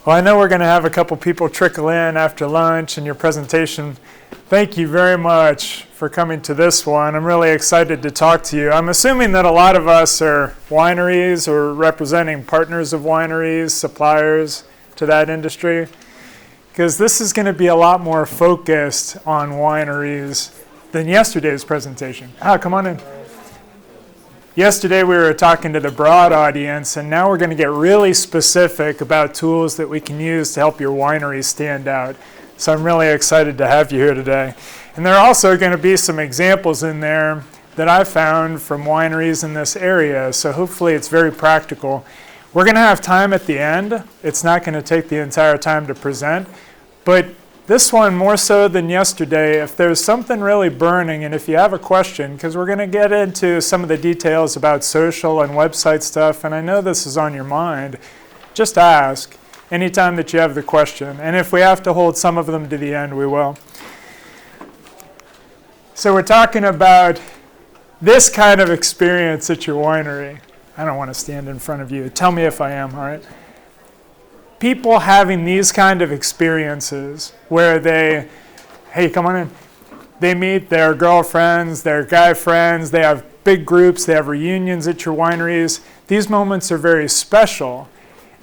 Well, I know we're going to have a couple people trickle in after lunch and your presentation. Thank you very much for coming to this one. I'm really excited to talk to you. I'm assuming that a lot of us are wineries or representing partners of wineries, suppliers to that industry, because this is going to be a lot more focused on wineries than yesterday's presentation. Come on in. Yesterday we were talking to the broad audience, and now we're going to get really specific about tools that we can use to help your winery stand out. So I'm really excited to have you here today. And there are also going to be some examples in there that I found from wineries in this area, so hopefully it's very practical. We're going to have time at the end. It's not going to take the entire time to present, but this one, more so than yesterday, if there's something really burning and if you have a question, because we're going to get into some of the details about social and website stuff, and I know this is on your mind, just ask anytime that you have the question. And if we have to hold some of them to the end, we will. So we're talking about this kind of experience at your winery. I don't want to stand in front of you. Tell me if I am, all right? People having these kind of experiences where they, hey, come on in. They meet their girlfriends, their guy friends, they have big groups, they have reunions at your wineries. These moments are very special,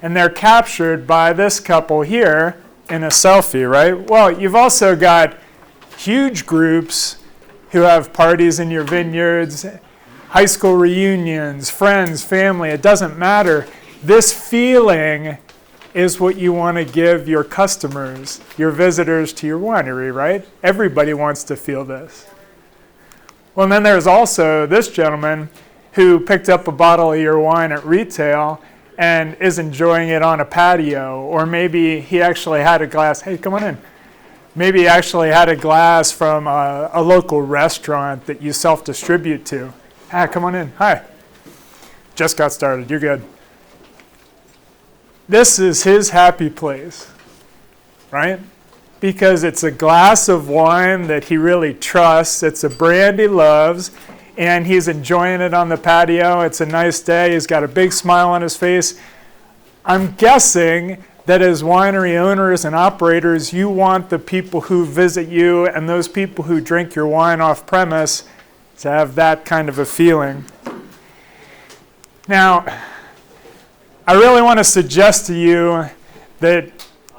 and they're captured by this couple here in a selfie, right? Well, you've also got huge groups who have parties in your vineyards, high school reunions, friends, family, it doesn't matter. This feeling is what you want to give your customers, your visitors to your winery, right? Everybody wants to feel this. Well, and then there's also this gentleman who picked up a bottle of your wine at retail and is enjoying it on a patio, or maybe he actually had a glass. Hey, come on in. Maybe he actually had a glass from a local restaurant that you self-distribute to. Come on in. Hi. Just got started. You're good. This is his happy place, right? Because it's a glass of wine that he really trusts. It's a brand he loves, and he's enjoying it on the patio. It's a nice day. He's got a big smile on his face. I'm guessing that as winery owners and operators, you want the people who visit you and those people who drink your wine off premise to have that kind of a feeling. Now, I really want to suggest to you that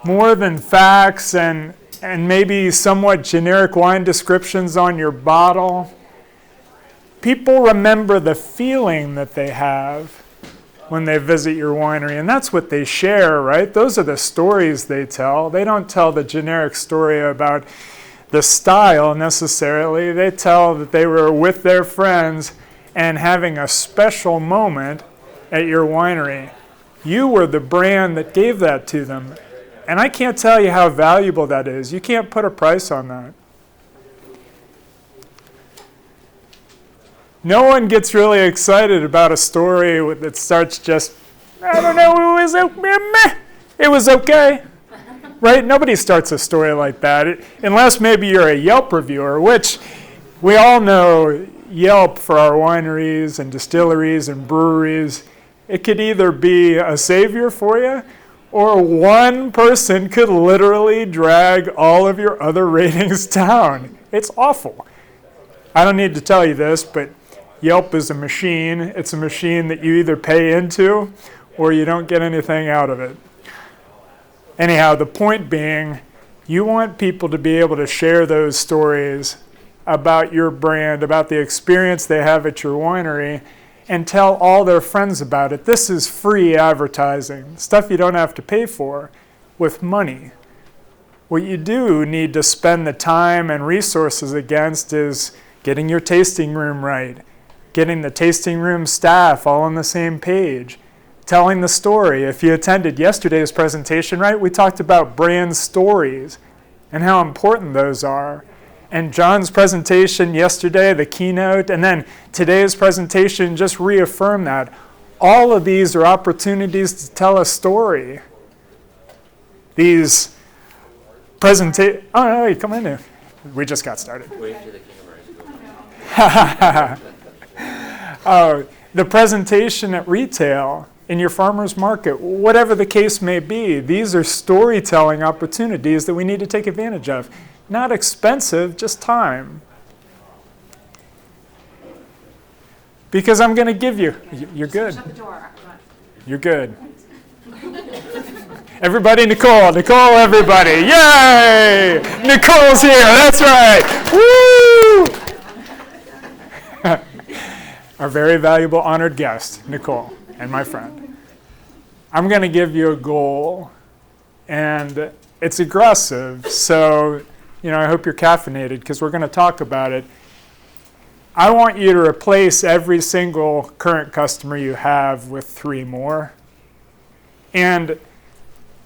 more than facts and maybe somewhat generic wine descriptions on your bottle, people remember the feeling that they have when they visit your winery, and that's what they share, right? Those are the stories they tell. They don't tell the generic story about the style necessarily. They tell that they were with their friends and having a special moment at your winery. You were the brand that gave that to them. And I can't tell you how valuable that is. You can't put a price on that. No one gets really excited about a story that starts just, I don't know, it was okay. Right? Nobody starts a story like that, unless maybe you're a Yelp reviewer, which we all know Yelp for our wineries and distilleries and breweries. It could either be a savior for you, or one person could literally drag all of your other ratings down. It's awful. I don't need to tell you this, but Yelp is a machine. It's a machine that you either pay into or you don't get anything out of it. Anyhow, the point being, you want people to be able to share those stories about your brand, about the experience they have at your winery, and tell all their friends about it. This is free advertising, stuff you don't have to pay for with money. What you do need to spend the time and resources against is getting your tasting room right, getting the tasting room staff all on the same page, telling the story. If you attended yesterday's presentation, right, we talked about brand stories and how important those are. And John's presentation yesterday, the keynote, and then today's presentation just reaffirm that. All of these are opportunities to tell a story. These presentations, oh, no, come in there. We just got started. Wait till the camera is going. The presentation at retail in your farmer's market, whatever the case may be. These are storytelling opportunities that we need to take advantage of. Not expensive, just time. Because I'm going to give you, you're good. Shut the door. You're good. Everybody, Nicole, everybody. Yay! Nicole's here, that's right. Woo! Our very valuable honored guest, Nicole, and my friend. I'm going to give you a goal, and it's aggressive, so I hope you're caffeinated because we're going to talk about it. I want you to replace every single current customer you have with 3 more. And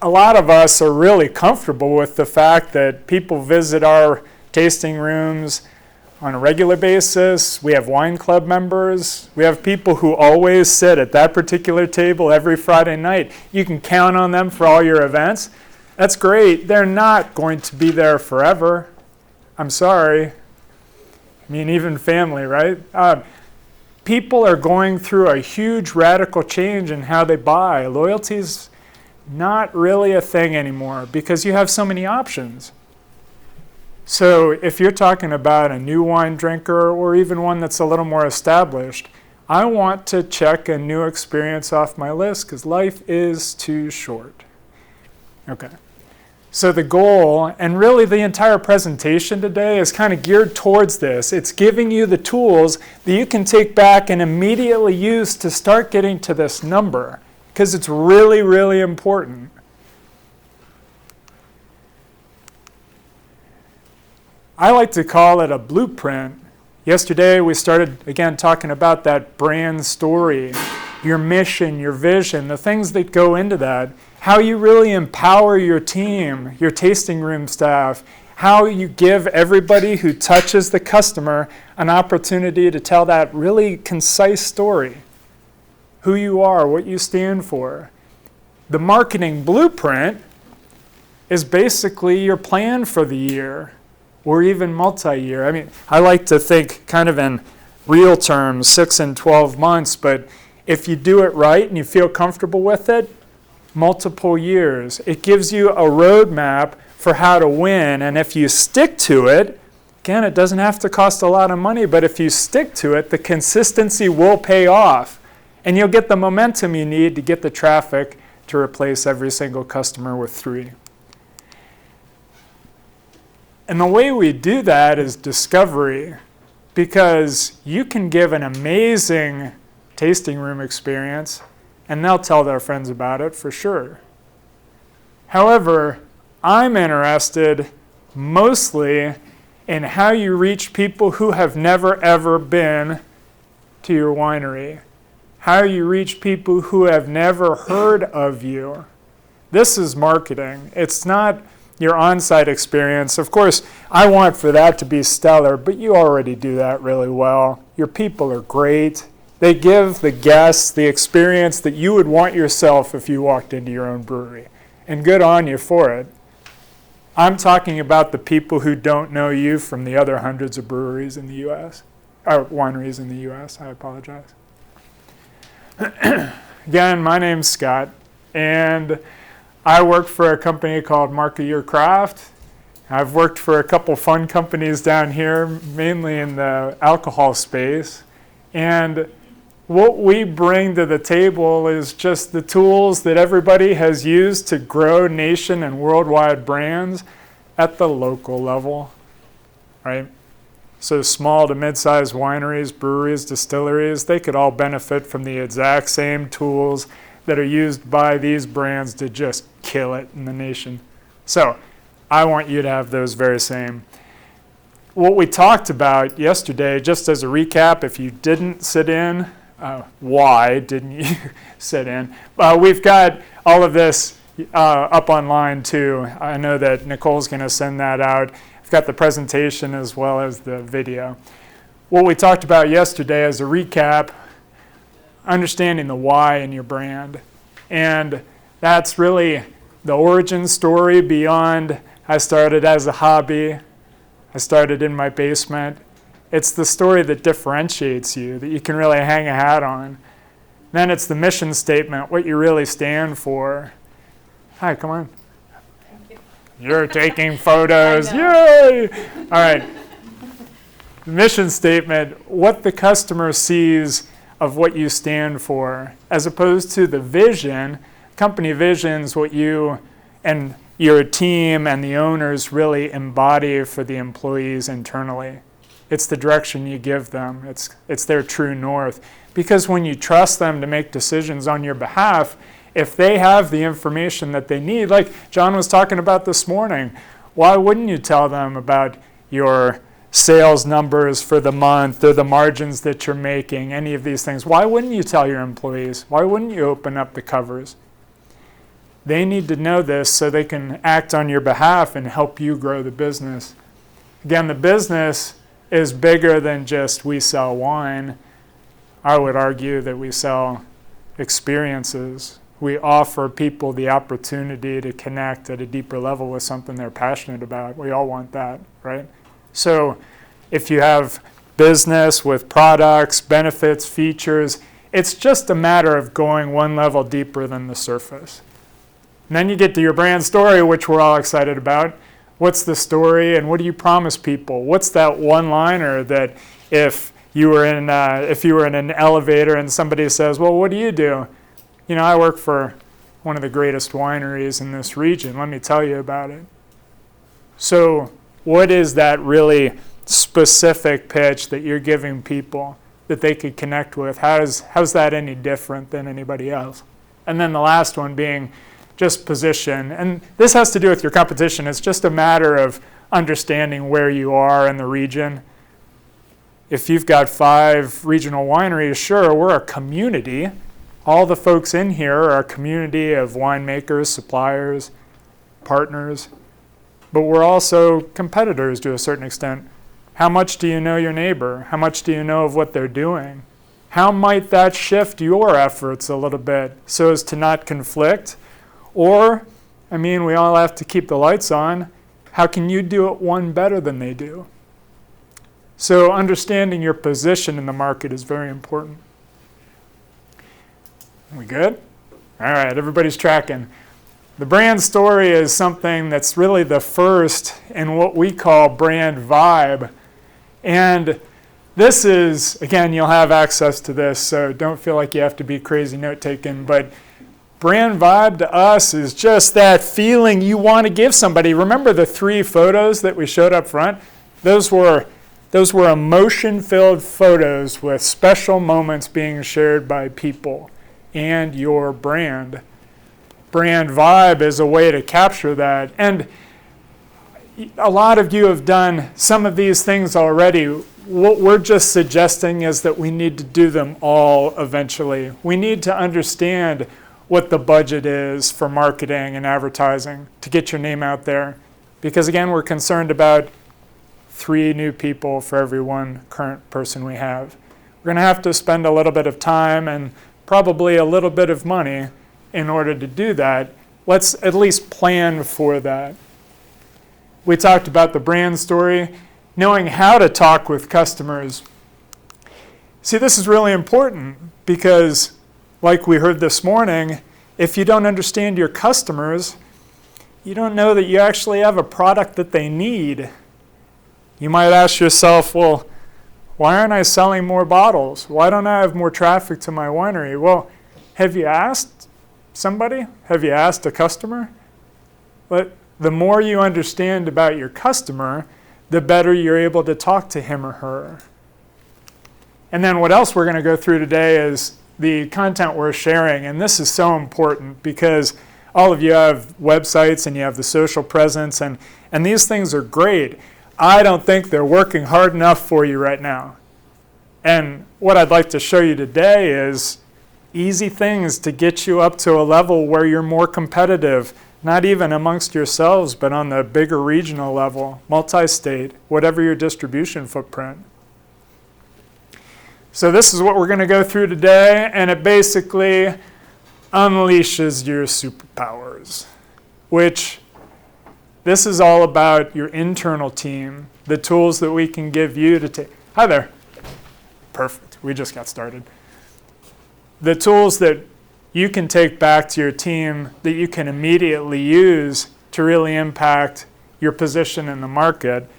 a lot of us are really comfortable with the fact that people visit our tasting rooms on a regular basis. We have wine club members. We have people who always sit at that particular table every Friday night. You can count on them for all your events. That's great. They're not going to be there forever. I'm sorry. Even family, right? People are going through a huge radical change in how they buy. Loyalty's not really a thing anymore because you have so many options. So if you're talking about a new wine drinker or even one that's a little more established, I want to check a new experience off my list because life is too short. Okay. So the goal, and really the entire presentation today, is kind of geared towards this. It's giving you the tools that you can take back and immediately use to start getting to this number, because it's really, really important. I like to call it a blueprint. Yesterday we started, again, talking about that brand story, your mission, your vision, the things that go into that. How you really empower your team, your tasting room staff, how you give everybody who touches the customer an opportunity to tell that really concise story. Who you are, what you stand for. The marketing blueprint is basically your plan for the year or even multi-year. I like to think kind of in real terms, 6 and 12 months, but if you do it right and you feel comfortable with it, multiple years. It gives you a roadmap for how to win, and if you stick to it, again, it doesn't have to cost a lot of money, but if you stick to it, the consistency will pay off, and you'll get the momentum you need to get the traffic to replace every single customer with 3. And the way we do that is discovery, because you can give an amazing tasting room experience, and they'll tell their friends about it for sure. However, I'm interested mostly in how you reach people who have never ever been to your winery. How you reach people who have never heard of you. This is marketing. It's not your on-site experience. Of course, I want for that to be stellar, but you already do that really well. Your people are great. They give the guests the experience that you would want yourself if you walked into your own brewery. And good on you for it. I'm talking about the people who don't know you from the other hundreds of breweries in the U.S. Or wineries in the U.S., I apologize. Again, my name's Scott, and I work for a company called Market Your Craft. I've worked for a couple fun companies down here, mainly in the alcohol space. And what we bring to the table is just the tools that everybody has used to grow nation and worldwide brands at the local level, right? So small to mid-sized wineries, breweries, distilleries, they could all benefit from the exact same tools that are used by these brands to just kill it in the nation. So I want you to have those very same. What we talked about yesterday, just as a recap, if you didn't sit in, why didn't you sit in? We've got all of this up online too. I know that Nicole's going to send that out. I've got the presentation as well as the video. What we talked about yesterday as a recap, understanding the why in your brand. And that's really the origin story beyond I started as a hobby, I started in my basement. It's the story that differentiates you, that you can really hang a hat on. Then it's the mission statement, what you really stand for. Hi, come on. Thank you. You're taking photos. I know. Yay! All right. The mission statement, what the customer sees of what you stand for, as opposed to the vision. Company vision's what you and your team and the owners really embody for the employees internally. It's the direction you give them. It's their true north. Because when you trust them to make decisions on your behalf, if they have the information that they need, like John was talking about this morning, why wouldn't you tell them about your sales numbers for the month or the margins that you're making, any of these things? Why wouldn't you tell your employees? Why wouldn't you open up the covers? They need to know this so they can act on your behalf and help you grow the business. Again, the business is bigger than just we sell wine. I would argue that we sell experiences. We offer people the opportunity to connect at a deeper level with something they're passionate about. We all want that, right? So if you have business with products, benefits, features, it's just a matter of going one level deeper than the surface. And then you get to your brand story, which we're all excited about. What's the story and what do you promise people? What's that one-liner that if you were in an elevator and somebody says, well, what do you do? You know, I work for one of the greatest wineries in this region. Let me tell you about it. So what is that really specific pitch that you're giving people that they could connect with? How's that any different than anybody else? And then the last one being just position. And this has to do with your competition. It's just a matter of understanding where you are in the region. If you've got 5 regional wineries, sure, we're a community. All the folks in here are a community of winemakers, suppliers, partners. But we're also competitors to a certain extent. How much do you know your neighbor? How much do you know of what they're doing? How might that shift your efforts a little bit so as to not conflict? Or, I mean, we all have to keep the lights on. How can you do it one better than they do? So understanding your position in the market is very important. We good? All right, everybody's tracking. The brand story is something that's really the first in what we call brand vibe. And this is, again, you'll have access to this, so don't feel like you have to be crazy note-taking, but brand vibe to us is just that feeling you want to give somebody. Remember the 3 photos that we showed up front? Those were emotion-filled photos with special moments being shared by people and your brand. Brand vibe is a way to capture that. And a lot of you have done some of these things already. What we're just suggesting is that we need to do them all eventually. We need to understand what the budget is for marketing and advertising to get your name out there. Because again, we're concerned about 3 new people for every 1 current person we have. We're going to have to spend a little bit of time and probably a little bit of money in order to do that. Let's at least plan for that. We talked about the brand story, knowing how to talk with customers. See, this is really important because, like we heard this morning, if you don't understand your customers, you don't know that you actually have a product that they need. You might ask yourself, well, why aren't I selling more bottles? Why don't I have more traffic to my winery? Well, have you asked somebody? Have you asked a customer? But the more you understand about your customer, the better you're able to talk to him or her. And then what else we're going to go through today is the content we're sharing. And this is so important because all of you have websites and you have the social presence, and these things are great. I don't think they're working hard enough for you right now. And what I'd like to show you today is easy things to get you up to a level where you're more competitive, not even amongst yourselves, but on the bigger regional level, multi-state, whatever your distribution footprint. So this is what we're going to go through today, and it basically unleashes your superpowers, which this is all about your internal team, the tools that we can give you to take. Hi there. Perfect. We just got started. the tools that you can take back to your team that you can immediately use to really impact your position in the market.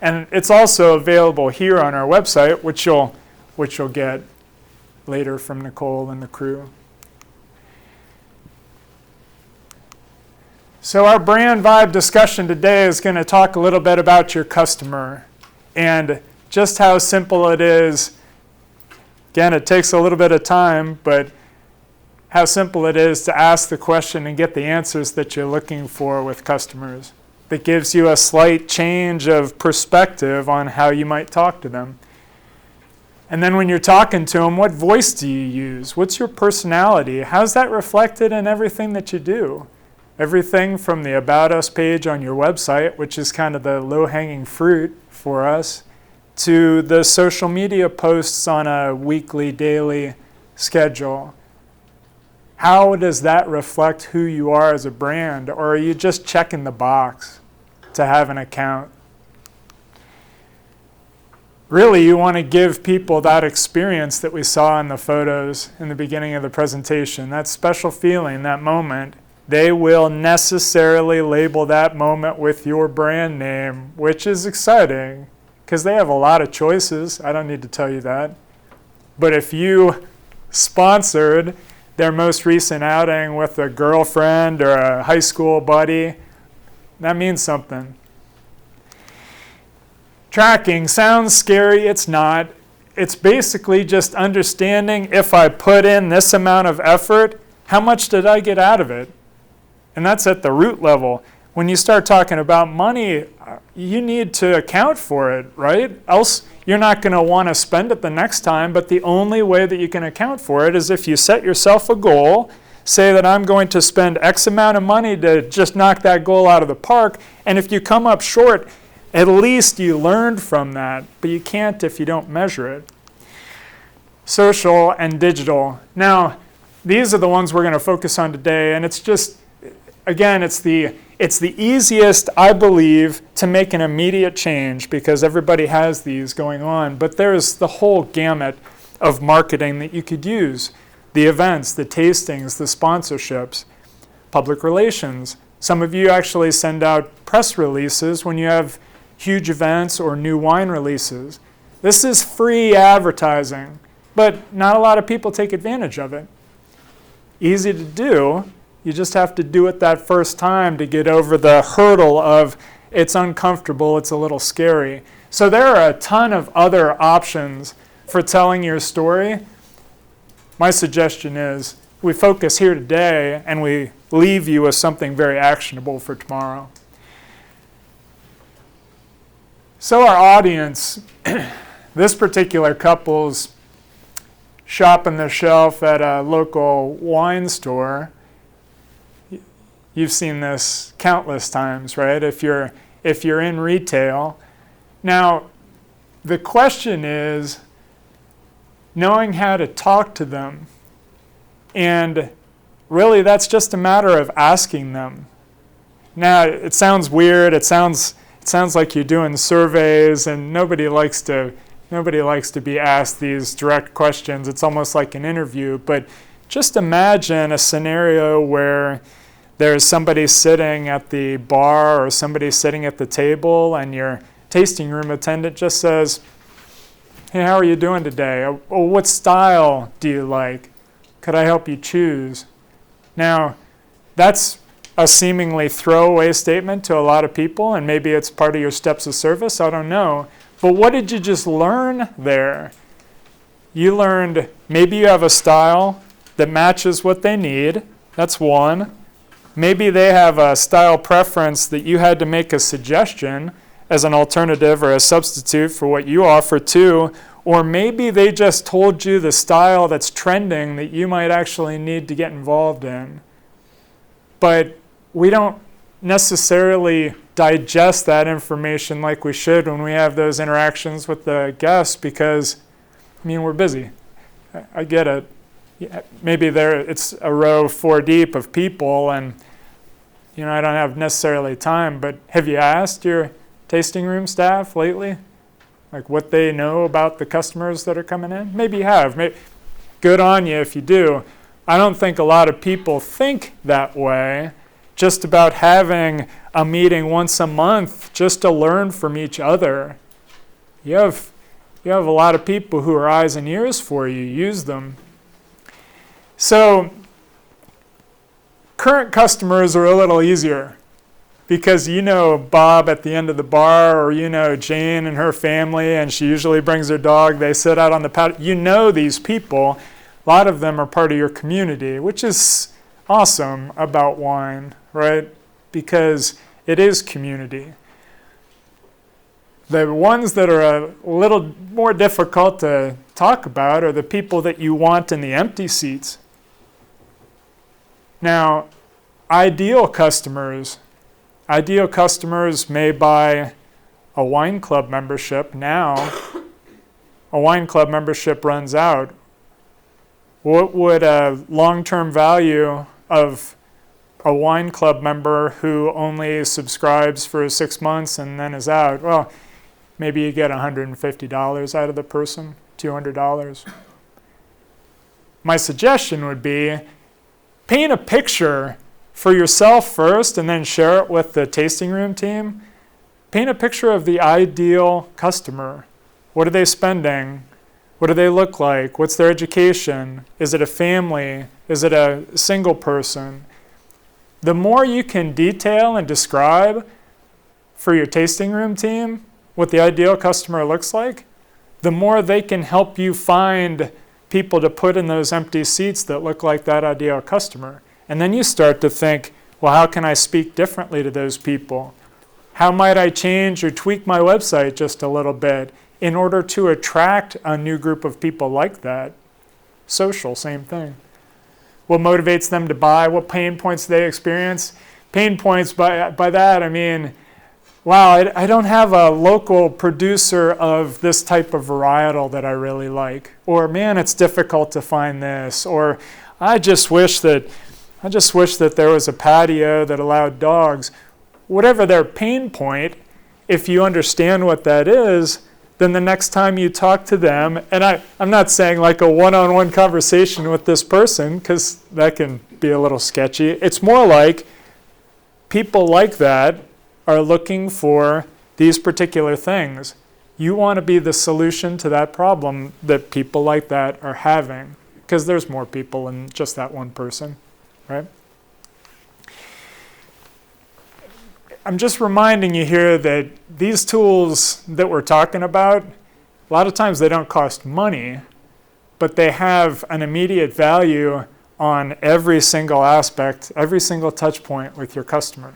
And it's also available here on our website, which you'll get later from Nicole and the crew. So our brand vibe discussion today is going to talk a little bit about your customer and just how simple it is. Again, it takes a little bit of time, but how simple it is to ask the question and get the answers that you're looking for with customers. That gives you a slight change of perspective on how you might talk to them. And then when you're talking to them, what voice do you use? What's your personality? How's that reflected in everything that you do? Everything from the About Us page on your website, which is kind of the low-hanging fruit for us, to the social media posts on a weekly, daily schedule. How does that reflect who you are as a brand? Or are you just checking the box to have an account? Really, you want to give people that experience that we saw in the photos in the beginning of the presentation, that special feeling, that moment. They will necessarily label that moment with your brand name, which is exciting because they have a lot of choices. I don't need to tell you that. But if you sponsored their most recent outing with a girlfriend or a high school buddy, that means something. Tracking sounds scary. It's not. It's basically just understanding if I put in this amount of effort, how much did I get out of it? And that's at the root level. When you start talking about money, you need to account for it, right? Else you're not going to want to spend it the next time, but the only way that you can account for it is if you set yourself a goal, say that I'm going to spend X amount of money to just knock that goal out of the park, and if you come up short, at least you learned from that, but you can't if you don't measure it. Social and digital. Now, these are the ones we're going to focus on today, and it's just, again, it's the easiest, I believe, to make an immediate change because everybody has these going on. But there's the whole gamut of marketing that you could use. The events, the tastings, the sponsorships, public relations. Some of you actually send out press releases when you have huge events or new wine releases. This is free advertising, but not a lot of people take advantage of it. Easy to do. You just have to do it that first time to get over the hurdle of it's uncomfortable, it's a little scary. So there are a ton of other options for telling your story. My suggestion is we focus here today and we leave you with something very actionable for tomorrow. So our audience, this particular couple's shopping the shelf at a local wine store. You've seen this countless times, right? If you're in retail. Now, the question is knowing how to talk to them. And really, that's just a matter of asking them. Now, it sounds weird. It sounds like you're doing surveys, and nobody likes to be asked these direct questions. It's almost like an interview. But just imagine a scenario where there's somebody sitting at the bar or somebody sitting at the table, and your tasting room attendant just says, "Hey, how are you doing today? Or what style do you like? Could I help you choose?" Now, that's a seemingly throwaway statement to a lot of people, and maybe it's part of your steps of service, I don't know. But what did you just learn there? You learned maybe you have a style that matches what they need. That's one. Maybe they have a style preference that you had to make a suggestion as an alternative or a substitute for what you offer too. Or maybe they just told you the style that's trending that you might actually need to get involved in. But we don't necessarily digest that information like we should when we have those interactions with the guests because, we're busy. I get it. Maybe it's a row 4 deep of people and, I don't have necessarily time, but have you asked your tasting room staff lately? Like what they know about the customers that are coming in? Maybe you have. good on you if you do. I don't think a lot of people think that way, just about having a meeting once a month just to learn from each other. You have a lot of people who are eyes and ears for you. Use them. So current customers are a little easier because you know Bob at the end of the bar, or you know Jane and her family, and she usually brings her dog. They sit out on the patio. You know these people. A lot of them are part of your community, which is awesome about wine, right? Because it is community. The ones that are a little more difficult to talk about are the people that you want in the empty seats. Now, ideal customers may buy a wine club membership now. A wine club membership runs out. What would a long-term value of a wine club member who only subscribes for 6 months and then is out? Well, maybe you get $150 out of the person, $200. My suggestion would be paint a picture for yourself first and then share it with the tasting room team. Paint a picture of the ideal customer. What are they spending? What do they look like? What's their education? Is it a family? Is it a single person? The more you can detail and describe for your tasting room team what the ideal customer looks like, the more they can help you find people to put in those empty seats that look like that ideal customer. And then you start to think, well, how can I speak differently to those people? How might I change or tweak my website just a little bit in order to attract a new group of people like that? Social, same thing. What motivates them to buy? What pain points they experience? Pain points, by that I mean, wow, I don't have a local producer of this type of varietal that I really like. Or, man, it's difficult to find this. Or, I just wish that there was a patio that allowed dogs. Whatever their pain point, if you understand what that is, then the next time you talk to them, and I'm not saying like a one-on-one conversation with this person, because that can be a little sketchy. It's more like people like that are looking for these particular things. You want to be the solution to that problem that people like that are having, because there's more people than just that one person, right? I'm just reminding you here that these tools that we're talking about, a lot of times they don't cost money, but they have an immediate value on every single aspect, every single touch point with your customer.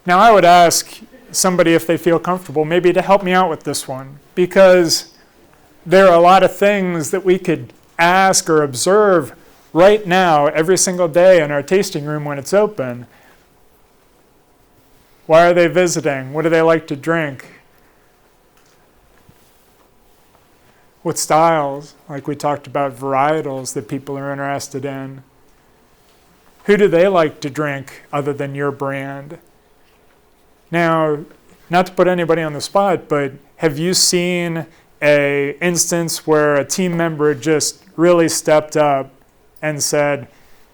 Now, I would ask somebody if they feel comfortable maybe to help me out with this one, because there are a lot of things that we could ask or observe right now every single day in our tasting room when it's open. Why are they visiting? What do they like to drink? What styles, like we talked about, varietals that people are interested in? Who do they like to drink other than your brand? Now, not to put anybody on the spot, but have you seen an instance where a team member just really stepped up and said,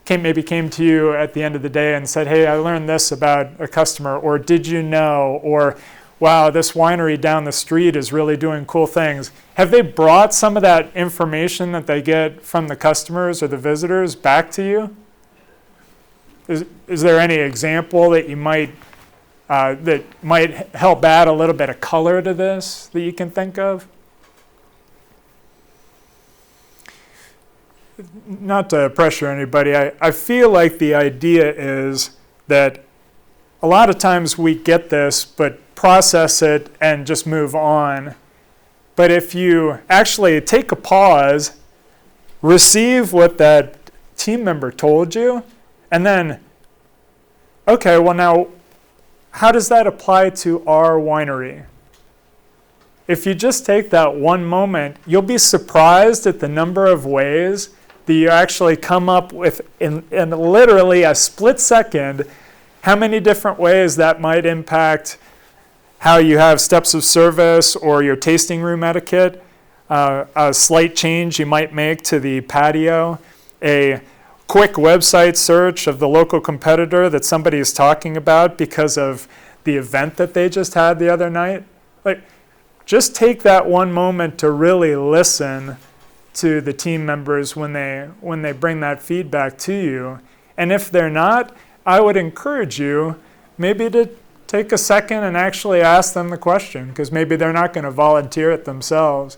maybe came to you at the end of the day and said, hey, I learned this about a customer, or did you know, or wow, this winery down the street is really doing cool things. Have they brought some of that information that they get from the customers or the visitors back to you? Is there any example that you might help add a little bit of color to this that you can think of? Not to pressure anybody, I feel like the idea is that a lot of times we get this, but process it and just move on. But if you actually take a pause, receive what that team member told you, and then, okay, well now, how does that apply to our winery? If you just take that one moment, you'll be surprised at the number of ways that you actually come up with in literally a split second, how many different ways that might impact how you have steps of service or your tasting room etiquette. a slight change you might make to the patio, a quick website search of the local competitor that somebody is talking about because of the event that they just had the other night. Like, just take that one moment to really listen to the team members when they bring that feedback to you. And if they're not, I would encourage you maybe to take a second and actually ask them the question, because maybe they're not going to volunteer it themselves.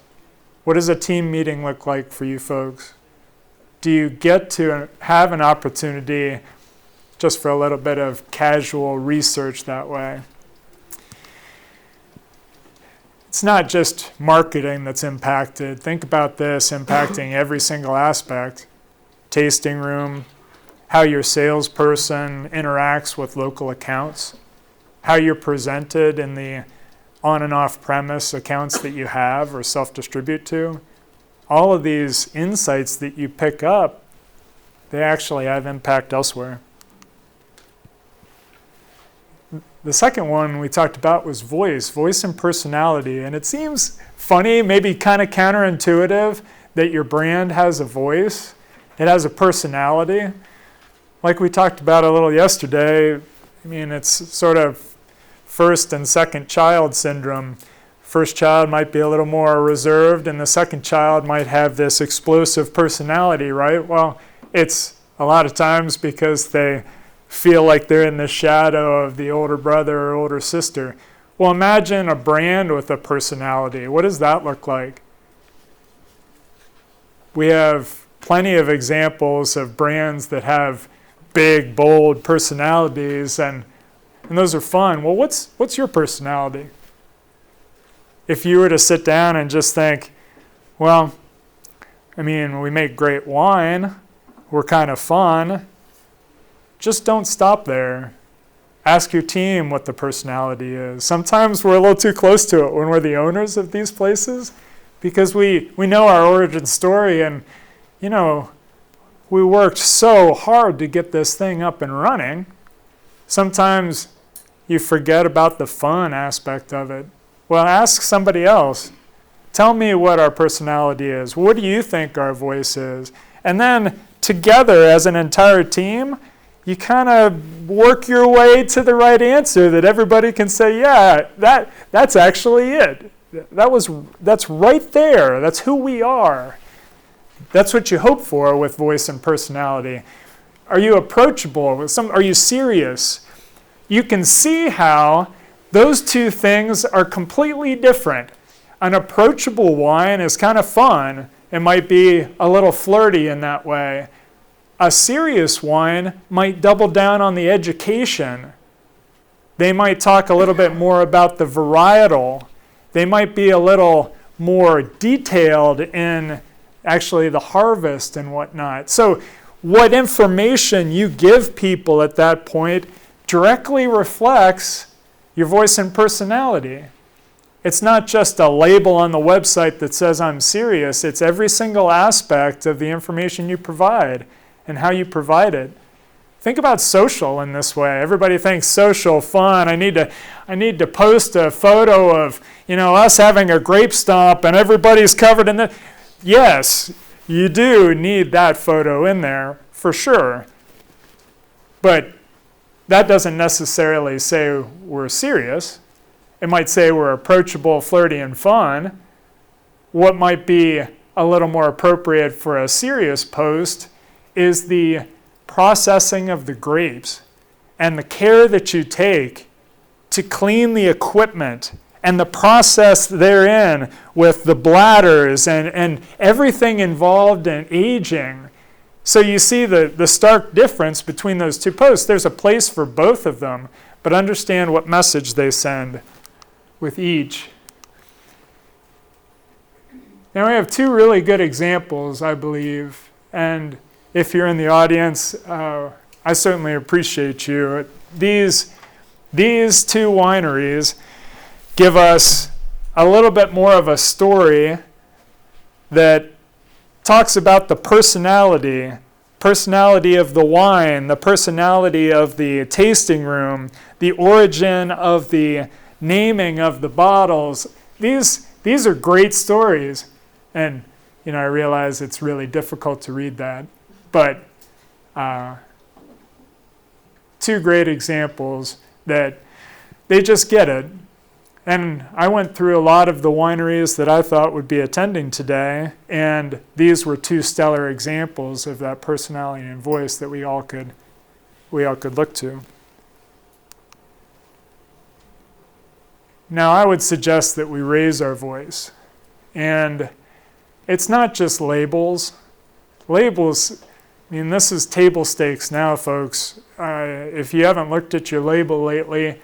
What does a team meeting look like for you folks? Do you get to have an opportunity just for a little bit of casual research that way? It's not just marketing that's impacted. Think about this impacting every single aspect. Tasting room, how your salesperson interacts with local accounts, how you're presented in the on and off premise accounts that you have or self-distribute to. All of these insights that you pick up, they actually have impact elsewhere. The second one we talked about was voice and personality. And it seems funny, maybe kind of counterintuitive, that your brand has a voice. It has a personality. Like we talked about a little yesterday, I mean, it's sort of first and second child syndrome. First child might be a little more reserved, and the second child might have this explosive personality, right? Well, it's a lot of times because they feel like they're in the shadow of the older brother or older sister. Well, imagine a brand with a personality. What does that look like? We have plenty of examples of brands that have big, bold personalities, and those are fun. Well, what's your personality? If you were to sit down and just think, well, I mean, we make great wine, we're kind of fun, just don't stop there. Ask your team what the personality is. Sometimes we're a little too close to it when we're the owners of these places because we know our origin story, and, you know, we worked so hard to get this thing up and running. Sometimes you forget about the fun aspect of it. Well, ask somebody else. Tell me what our personality is. What do you think our voice is? And then together as an entire team, you kind of work your way to the right answer that everybody can say, yeah, that's actually it. That's right there. That's who we are. That's what you hope for with voice and personality. Are you approachable? Are you serious? You can see how those two things are completely different. An approachable wine is kind of fun. It might be a little flirty in that way. A serious wine might double down on the education. They might talk a little bit more about the varietal. They might be a little more detailed in actually the harvest and whatnot. So what information you give people at that point directly reflects your voice and personality. It's not just a label on the website that says I'm serious. It's every single aspect of the information you provide and how you provide it. Think about social in this way. Everybody thinks social, fun. I need to post a photo of, us having a grape stomp and everybody's covered in it. Yes, you do need that photo in there for sure. But that doesn't necessarily say we're serious. It might say we're approachable, flirty, and fun. What might be a little more appropriate for a serious post is the processing of the grapes and the care that you take to clean the equipment and the process therein with the bladders and everything involved in aging. So you see the stark difference between those two posts. There's a place for both of them, but understand what message they send with each. Now we have two really good examples, I believe, and if you're in the audience, I certainly appreciate you. These two wineries give us a little bit more of a story that talks about the personality of the wine, the personality of the tasting room, the origin of the naming of the bottles. These are great stories. And, I realize it's really difficult to read that. But two great examples that they just get it. And I went through a lot of the wineries that I thought would be attending today, and these were two stellar examples of that personality and voice that we all could look to. Now, I would suggest that we raise our voice. And it's not just labels. Labels, this is table stakes now, folks. If you haven't looked at your label lately,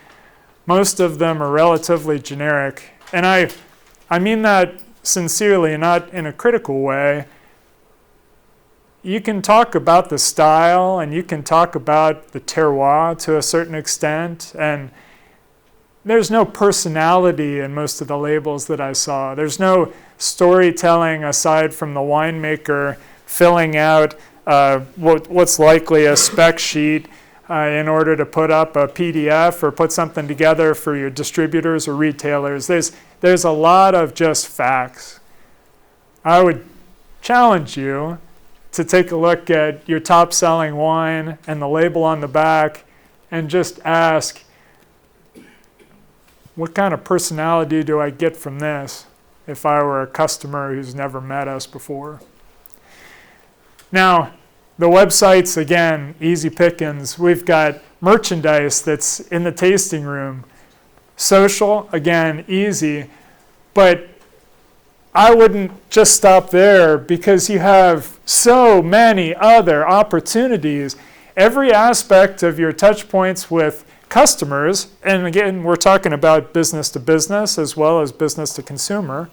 most of them are relatively generic. And I mean that sincerely, not in a critical way. You can talk about the style and you can talk about the terroir to a certain extent, and there's no personality in most of the labels that I saw. There's no storytelling aside from the winemaker filling out what's likely a spec sheet in order to put up a PDF or put something together for your distributors or retailers. There's a lot of just facts. I would challenge you to take a look at your top-selling wine and the label on the back and just ask, what kind of personality do I get from this if I were a customer who's never met us before? Now, the websites, again, easy pickings. We've got merchandise that's in the tasting room. Social, again, easy. But I wouldn't just stop there because you have so many other opportunities. Every aspect of your touch points with customers, and again, we're talking about business to business as well as business to consumer.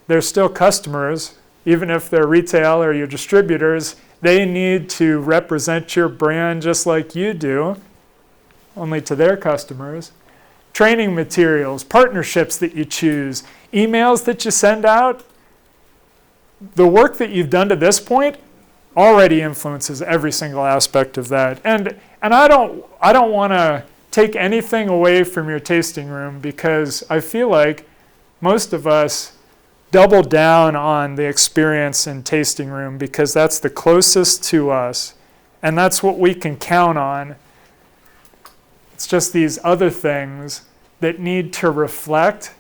They're still customers, even if they're retail or your distributors. They need to represent your brand just like you do, only to their customers. Training materials, partnerships that you choose, emails that you send out. The work that you've done to this point already influences every single aspect of that. And I don't want to take anything away from your tasting room, because I feel like most of us double down on the experience in tasting room because that's the closest to us and that's what we can count on. It's just these other things that need to reflect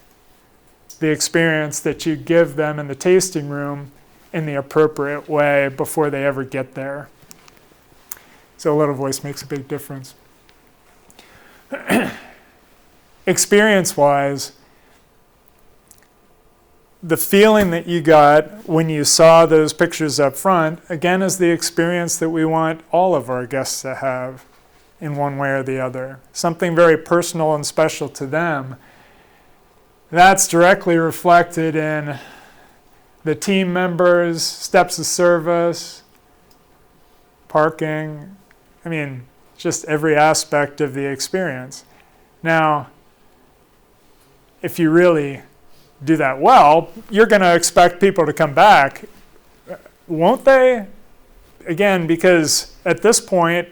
the experience that you give them in the tasting room in the appropriate way before they ever get there. So a little voice makes a big difference. Experience-wise, the feeling that you got when you saw those pictures up front, again, is the experience that we want all of our guests to have in one way or the other. Something very personal and special to them. That's directly reflected in the team members, steps of service, parking. Just every aspect of the experience. Now, if you really do that well, you're going to expect people to come back, won't they? Again, because at this point,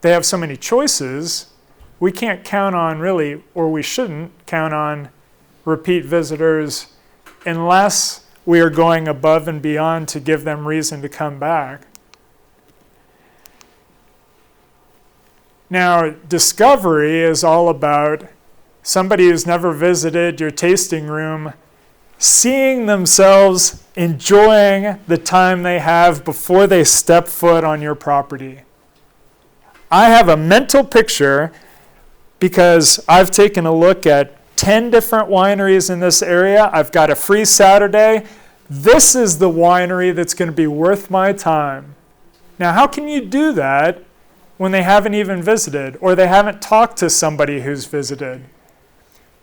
they have so many choices, we can't count on really, or we shouldn't count on repeat visitors unless we are going above and beyond to give them reason to come back. Now, discovery is all about somebody who's never visited your tasting room seeing themselves enjoying the time they have before they step foot on your property. I have a mental picture because I've taken a look at 10 different wineries in this area. I've got a free Saturday. This is the winery that's going to be worth my time. Now, how can you do that when they haven't even visited or they haven't talked to somebody who's visited?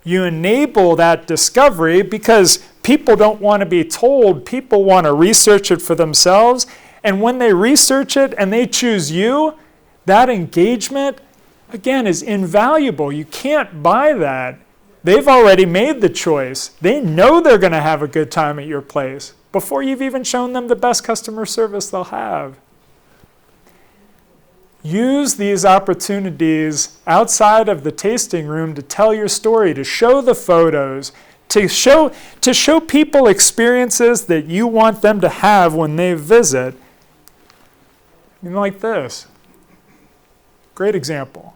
You enable that discovery because people don't want to be told. People want to research it for themselves. And when they research it and they choose you, that engagement, again, is invaluable. You can't buy that. They've already made the choice. They know they're going to have a good time at your place before you've even shown them the best customer service they'll have. Use these opportunities outside of the tasting room to tell your story, to show the photos, to show people experiences that you want them to have when they visit. Like this. Great example.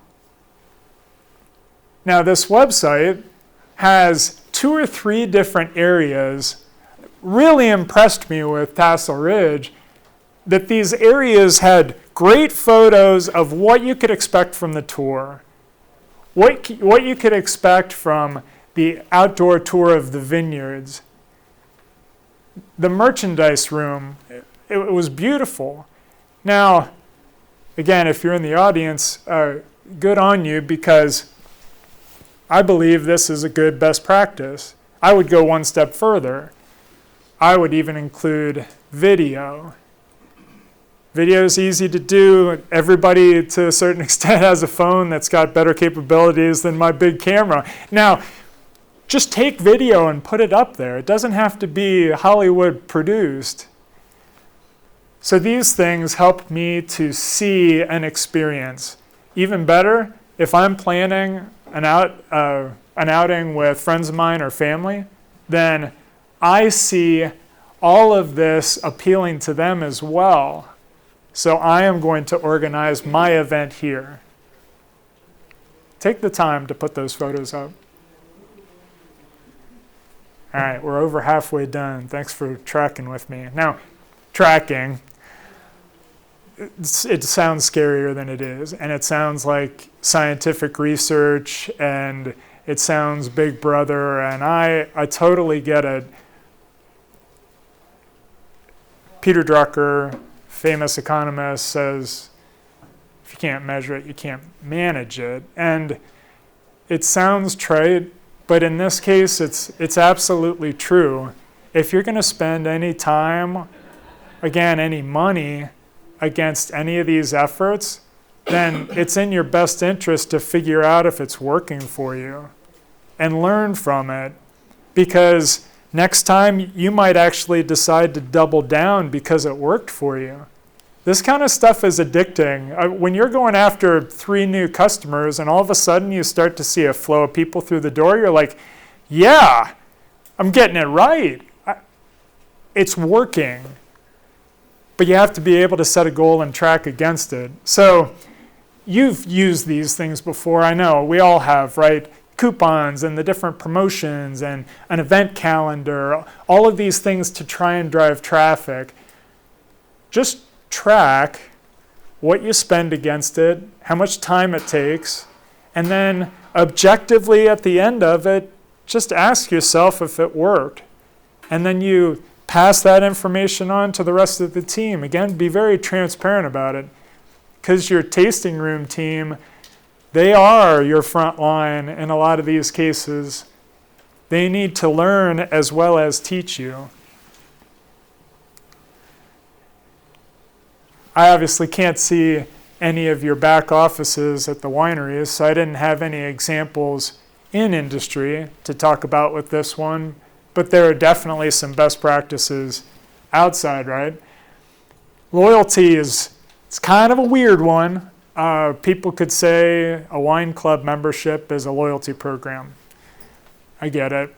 Now, this website has 2 or 3 different areas. Really impressed me with Tassel Ridge that these areas had great photos of what you could expect from the tour, what you could expect from the outdoor tour of the vineyards. The merchandise room, it was beautiful. Now, again, if you're in the audience, good on you, because I believe this is a good best practice. I would go one step further. I would even include video. Video is easy to do. Everybody, to a certain extent, has a phone that's got better capabilities than my big camera. Now, just take video and put it up there. It doesn't have to be Hollywood produced. So these things help me to see an experience. Even better, if I'm planning an outing with friends of mine or family, then I see all of this appealing to them as well. So I am going to organize my event here. Take the time to put those photos up. All right, we're over halfway done. Thanks for tracking with me. Now, tracking, it sounds scarier than it is, and it sounds like scientific research, and it sounds Big Brother, and I totally get it. Peter Drucker, famous economist, says if you can't measure it, you can't manage it. And it sounds trite, but in this case, it's absolutely true. If you're going to spend any time, again, any money against any of these efforts, then it's in your best interest to figure out if it's working for you and learn from it, because next time you might actually decide to double down because it worked for you. This kind of stuff is addicting. When you're going after 3 new customers and all of a sudden you start to see a flow of people through the door, you're like, yeah, I'm getting it right. It's working. But you have to be able to set a goal and track against it. So you've used these things before. I know we all have, right? Coupons and the different promotions and an event calendar, all of these things to try and drive traffic. Just track what you spend against it, how much time it takes, and then objectively at the end of it, just ask yourself if it worked. And then you pass that information on to the rest of the team. Again, be very transparent about it, because your tasting room team, they are your front line in a lot of these cases. They need to learn as well as teach you. I obviously can't see any of your back offices at the wineries, so I didn't have any examples in industry to talk about with this one, but there are definitely some best practices outside, right? Loyalty it's kind of a weird one. People could say a wine club membership is a loyalty program. I get it.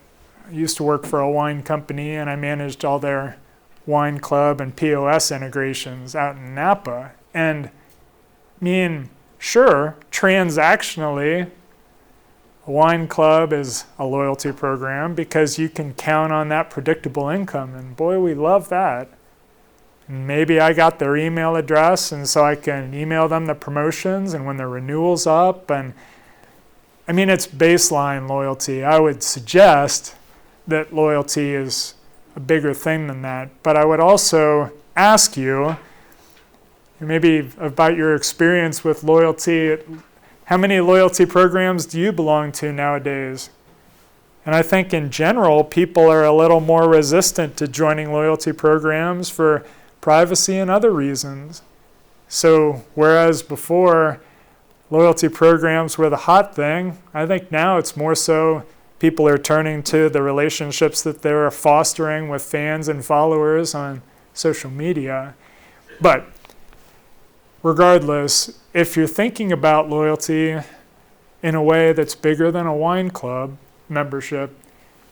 I used to work for a wine company, and I managed all their wine club and POS integrations out in Napa. And sure, transactionally, a wine club is a loyalty program because you can count on that predictable income. And boy, we love that. And maybe I got their email address, and so I can email them the promotions and when the renewal's up. And it's baseline loyalty. I would suggest that loyalty is a bigger thing than that. But I would also ask you, maybe about your experience with loyalty. How many loyalty programs do you belong to nowadays? And I think in general, people are a little more resistant to joining loyalty programs for privacy and other reasons. So whereas before loyalty programs were the hot thing, I think now it's more so people are turning to the relationships that they're fostering with fans and followers on social media. But regardless, if you're thinking about loyalty in a way that's bigger than a wine club membership,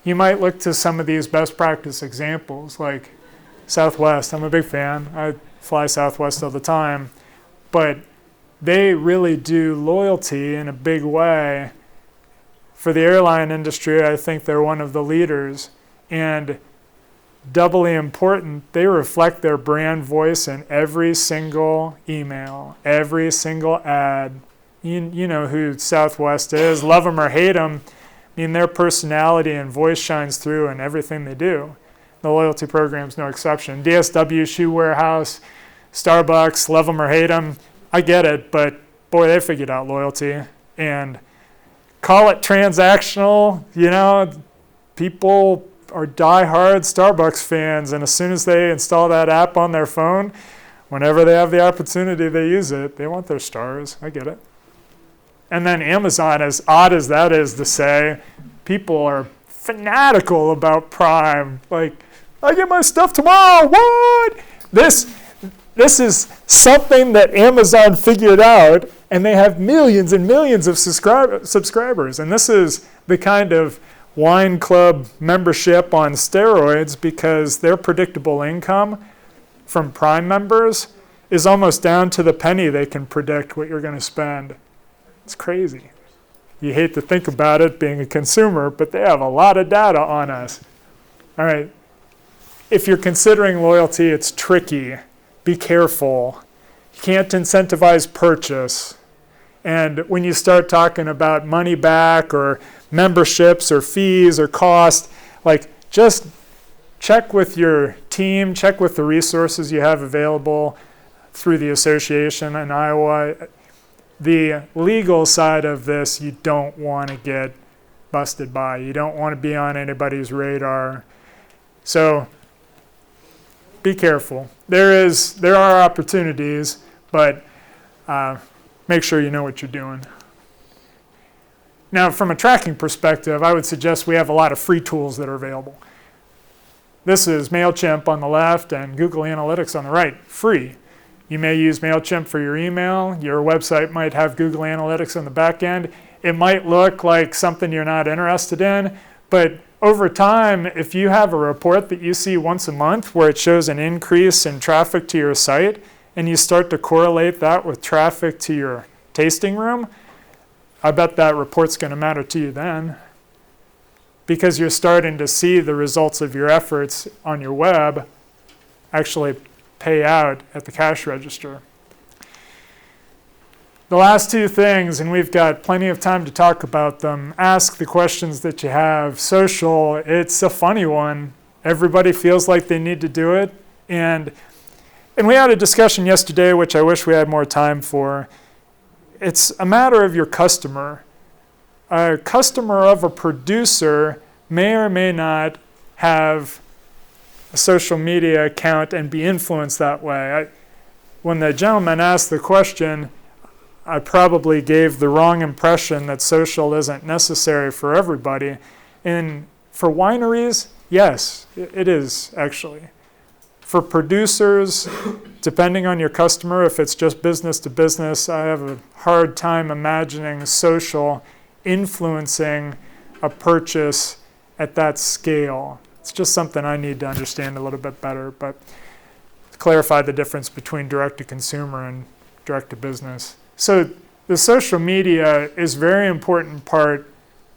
you might look to some of these best practice examples like Southwest. I'm a big fan. I fly Southwest all the time. But they really do loyalty in a big way. For the airline industry, I think they're one of the leaders. And doubly important, they reflect their brand voice in every single email, every single ad. You know who Southwest is. Love them or hate them. I mean, their personality and voice shines through in everything they do. The loyalty program's no exception. DSW, Shoe Warehouse, Starbucks, love them or hate them. I get it, but boy, they figured out loyalty. And call it transactional, people are diehard Starbucks fans, and as soon as they install that app on their phone, whenever they have the opportunity, they use it. They want their stars. I get it. And then Amazon, as odd as that is to say, people are fanatical about Prime. Like, I get my stuff tomorrow. What? This is something that Amazon figured out, and they have millions and millions of subscribers. And this is the kind of wine club membership on steroids, because their predictable income from Prime members is almost down to the penny. They can predict what you're going to spend. It's crazy. You hate to think about it being a consumer, but they have a lot of data on us. All right. If you're considering loyalty, it's tricky. Be careful. You can't incentivize purchase. And when you start talking about money back or memberships or fees or cost, like, just check with your team, check with the resources you have available through the association in Iowa. The legal side of this, you don't want to get busted by. You don't want to be on anybody's radar. So be careful. There are opportunities, but make sure you know what you're doing. Now, from a tracking perspective, I would suggest we have a lot of free tools that are available. This is MailChimp on the left and Google Analytics on the right, free. You may use MailChimp for your email. Your website might have Google Analytics on the back end. It might look like something you're not interested in, but over time, if you have a report that you see once a month where it shows an increase in traffic to your site, and you start to correlate that with traffic to your tasting room, I bet that report's going to matter to you then, because you're starting to see the results of your efforts on your web actually pay out at the cash register. The last two things, and we've got plenty of time to talk about them, ask the questions that you have. Social, it's a funny one. Everybody feels like they need to do it. And we had a discussion yesterday, which I wish we had more time for. It's a matter of your customer. A customer of a producer may or may not have a social media account and be influenced that way. When the gentleman asked the question, I probably gave the wrong impression that social isn't necessary for everybody. And for wineries, yes, it is actually. For producers, depending on your customer, if it's just business to business, I have a hard time imagining social influencing a purchase at that scale. It's just something I need to understand a little bit better, but clarify the difference between direct-to-consumer and direct-to-business. So the social media is a very important part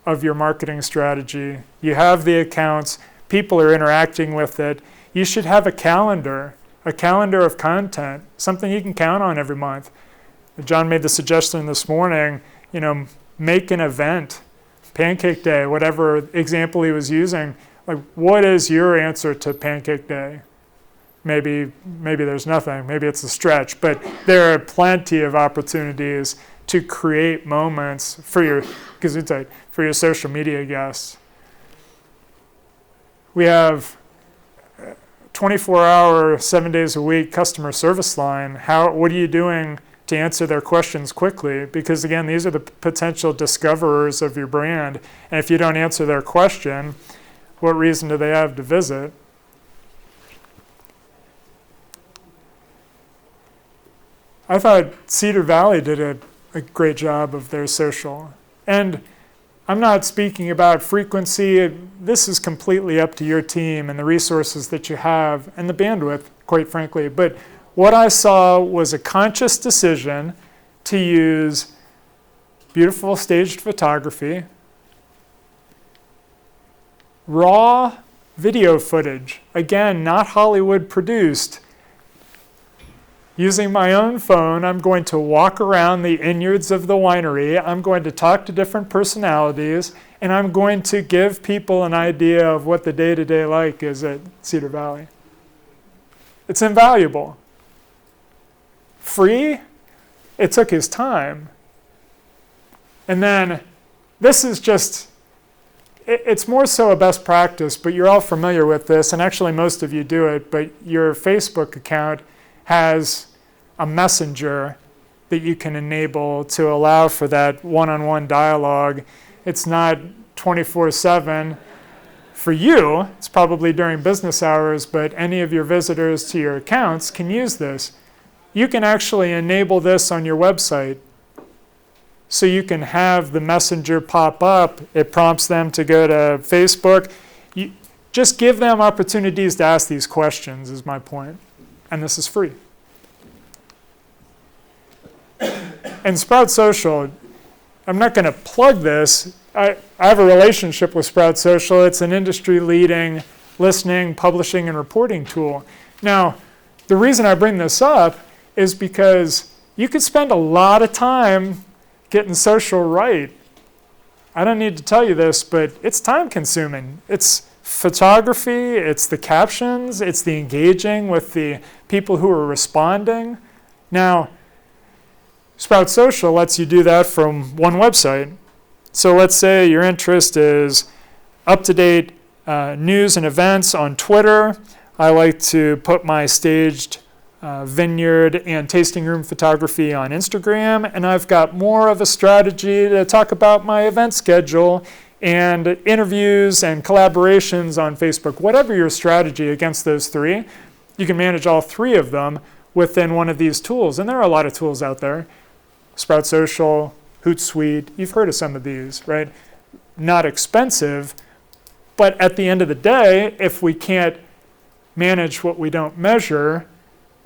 of your marketing strategy. You have the accounts, people are interacting with it. You should have a calendar of content, something you can count on every month. John made the suggestion this morning, make an event, Pancake Day, whatever example he was using. Like, what is your answer to Pancake Day? Maybe there's nothing. Maybe it's a stretch. But there are plenty of opportunities to create moments for your social media guests. We have 24-hour, 7 days a week customer service line. What are you doing to answer their questions quickly? Because again, these are the potential discoverers of your brand. And if you don't answer their question, what reason do they have to visit? I thought Cedar Valley did a great job of their social. And I'm not speaking about frequency. This is completely up to your team and the resources that you have and the bandwidth, quite frankly. But what I saw was a conscious decision to use beautiful staged photography, raw video footage, again, not Hollywood produced. Using my own phone, I'm going to walk around the vineyards of the winery. I'm going to talk to different personalities, and I'm going to give people an idea of what the day-to-day like is at Cedar Valley. It's invaluable. Free? It took his time. And then this is just, it's more so a best practice, but you're all familiar with this, and actually most of you do it, but your Facebook account has a messenger that you can enable to allow for that one-on-one dialogue. It's not 24/7. For you, it's probably during business hours, but any of your visitors to your accounts can use this. You can actually enable this on your website. So you can have the messenger pop up. It prompts them to go to Facebook. You just give them opportunities to ask these questions is my point. And this is free. And Sprout Social, I'm not going to plug this. I have a relationship with Sprout Social. It's an industry-leading listening, publishing, and reporting tool. Now, the reason I bring this up is because you could spend a lot of time getting social right. I don't need to tell you this, but it's time-consuming. It's photography, it's the captions, it's the engaging with the people who are responding. Now, Sprout Social lets you do that from one website. So let's say your interest is up-to-date news and events on Twitter. I like to put my staged vineyard and tasting room photography on Instagram, and I've got more of a strategy to talk about my event schedule and interviews and collaborations on Facebook. Whatever your strategy against those three, you can manage all three of them within one of these tools. And there are a lot of tools out there. Sprout Social, Hootsuite, you've heard of some of these, right? Not expensive, but at the end of the day, if we can't manage what we don't measure,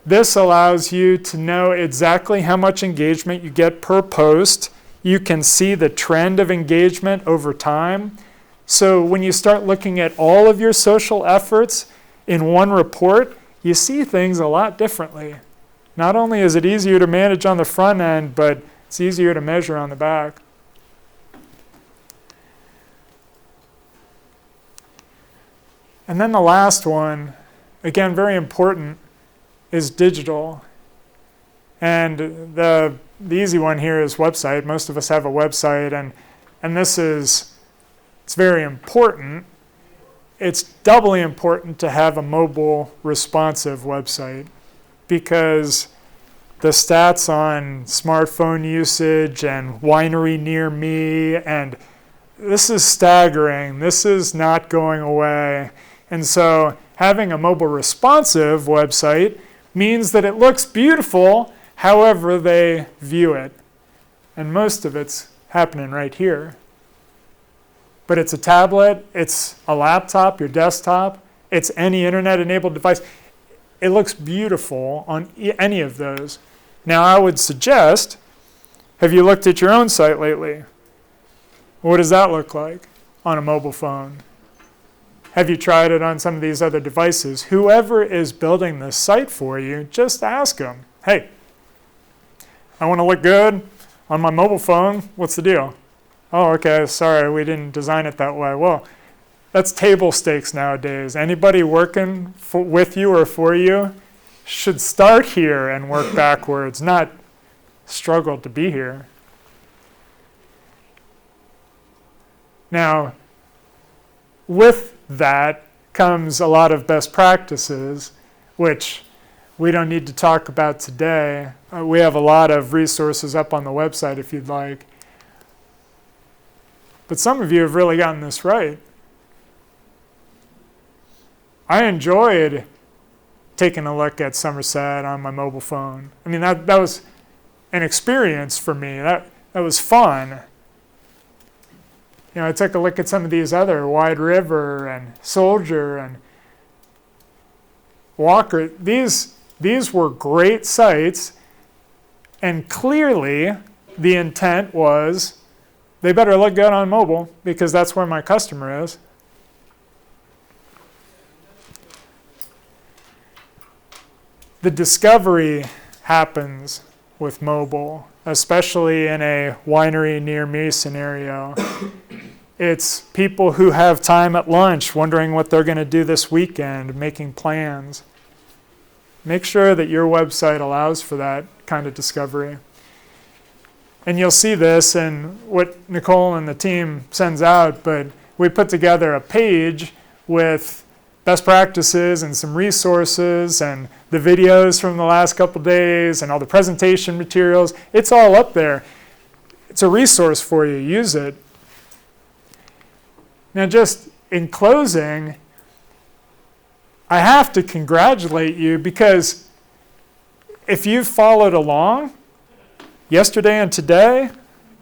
this allows you to know exactly how much engagement you get per post. You can see the trend of engagement over time. So when you start looking at all of your social efforts in one report, you see things a lot differently. Not only is it easier to manage on the front end, but it's easier to measure on the back. And then the last one, again, very important, is digital. And the easy one here is website. Most of us have a website, and this is, it's very important. It's doubly important to have a mobile responsive website because the stats on smartphone usage and winery near me, and this is staggering. This is not going away. And so having a mobile responsive website means that it looks beautiful however they view it. And most of it's happening right here. But it's a tablet, it's a laptop, your desktop, it's any internet-enabled device. It looks beautiful on any of those. Now, I would suggest, have you looked at your own site lately? What does that look like on a mobile phone? Have you tried it on some of these other devices? Whoever is building this site for you, just ask them, hey, I want to look good on my mobile phone. What's the deal? Oh, okay, sorry, we didn't design it that way. Well, that's table stakes nowadays. Anybody working with you or for you should start here and work backwards, not struggle to be here. Now, with that comes a lot of best practices, which we don't need to talk about today. We have a lot of resources up on the website if you'd like. But some of you have really gotten this right. I enjoyed taking a look at Somerset on my mobile phone. I mean, that was an experience for me. That was fun. I took a look at some of these other Wide River and Soldier and Walker. These were great sites, and clearly the intent was they better look good on mobile because that's where my customer is. The discovery happens with mobile, especially in a winery near me scenario. It's people who have time at lunch wondering what they're going to do this weekend, making plans. Make sure that your website allows for that kind of discovery. And you'll see this in what Nicole and the team sends out, but we put together a page with best practices and some resources and the videos from the last couple days and all the presentation materials. It's all up there. It's a resource for you. Use it. Now, just in closing, I have to congratulate you because if you've followed along yesterday and today,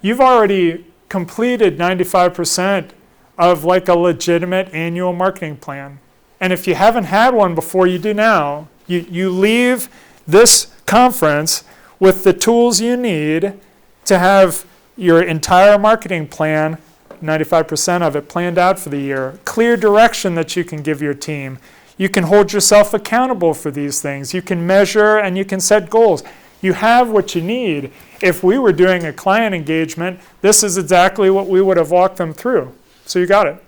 you've already completed 95% of like a legitimate annual marketing plan. And if you haven't had one before, you do now. You leave this conference with the tools you need to have your entire marketing plan, 95% of it, planned out for the year. Clear direction that you can give your team. You can hold yourself accountable for these things. You can measure and you can set goals. You have what you need. If we were doing a client engagement, this is exactly what we would have walked them through. So you got it.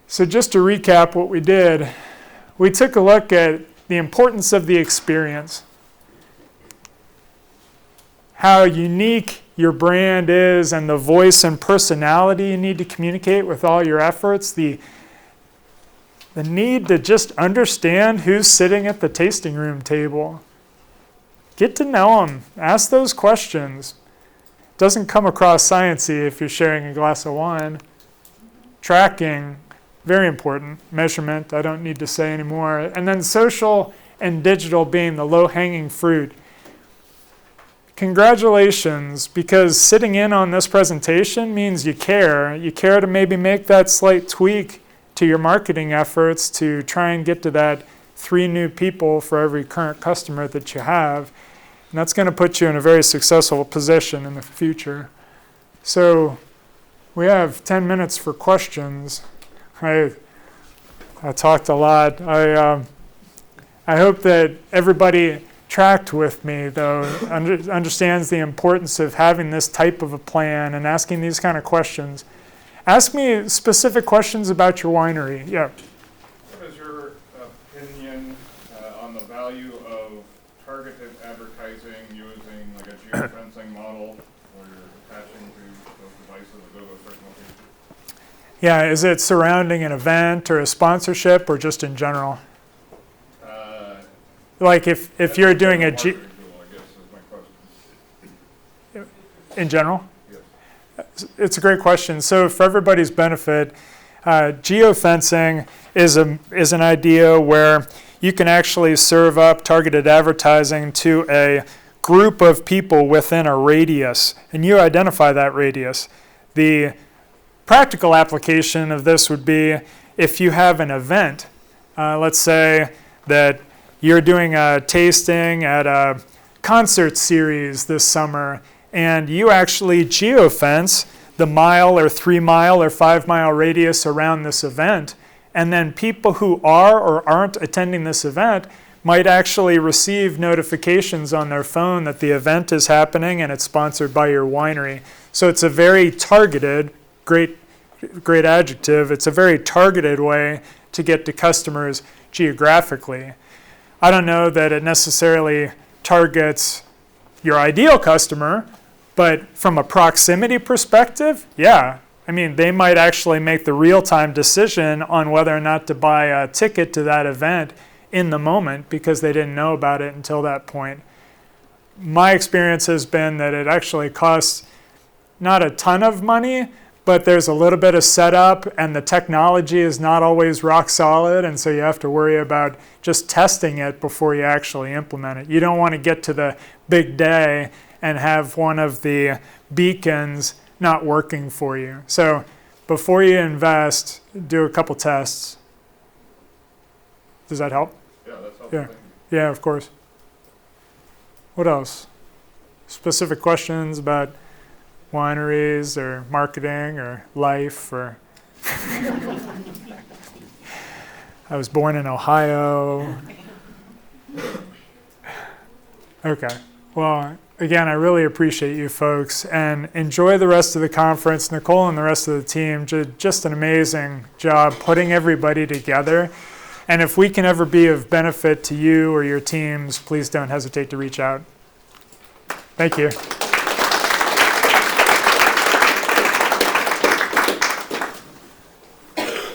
So just to recap what we did, we took a look at the importance of the experience, how unique your brand is and the voice and personality you need to communicate with all your efforts, the need to just understand who's sitting at the tasting room table. Get to know them. Ask those questions. It doesn't come across sciencey if you're sharing a glass of wine. Tracking, very important. Measurement, I don't need to say anymore. And then social and digital being the low-hanging fruit. Congratulations, because sitting in on this presentation means you care. You care to maybe make that slight tweak to your marketing efforts to try and get to that 3 new people for every current customer that you have. And that's going to put you in a very successful position in the future. So we have 10 minutes for questions. I talked a lot. I hope that everybody tracked with me, though, understands the importance of having this type of a plan and asking these kind of questions. Ask me specific questions about your winery. Yeah. What is your opinion on the value of targeted advertising using like a geofencing model where you're attaching to those devices that go to a certain location? Yeah, is it surrounding an event or a sponsorship or just in general? Like if you're doing a tool, I guess is my question. in general? Yes. It's a great question. So for everybody's benefit, geofencing is an idea where you can actually serve up targeted advertising to a group of people within a radius, and you identify that radius. The practical application of this would be if you have an event, let's say that you're doing a tasting at a concert series this summer, and you actually geofence the mile or 3 mile or 5 mile radius around this event, and then people who are or aren't attending this event might actually receive notifications on their phone that the event is happening and it's sponsored by your winery. So it's a very targeted, great adjective, it's a very targeted way to get to customers geographically. I don't know that it necessarily targets your ideal customer, but from a proximity perspective, yeah. I mean, they might actually make the real-time decision on whether or not to buy a ticket to that event in the moment because they didn't know about it until that point. My experience has been that it actually costs not a ton of money, but there's a little bit of setup and the technology is not always rock solid, and so you have to worry about just testing it before you actually implement it. You don't want to get to the big day and have one of the beacons not working for you. So before you invest, do a couple tests. Does that help? Yeah, that's helpful. Yeah. Thank you. Yeah, of course. What else? Specific questions about wineries or marketing or life or I was born in Ohio. Okay. Well, again, I really appreciate you folks and enjoy the rest of the conference. Nicole and the rest of the team did just an amazing job putting everybody together. And if we can ever be of benefit to you or your teams, please don't hesitate to reach out. Thank you.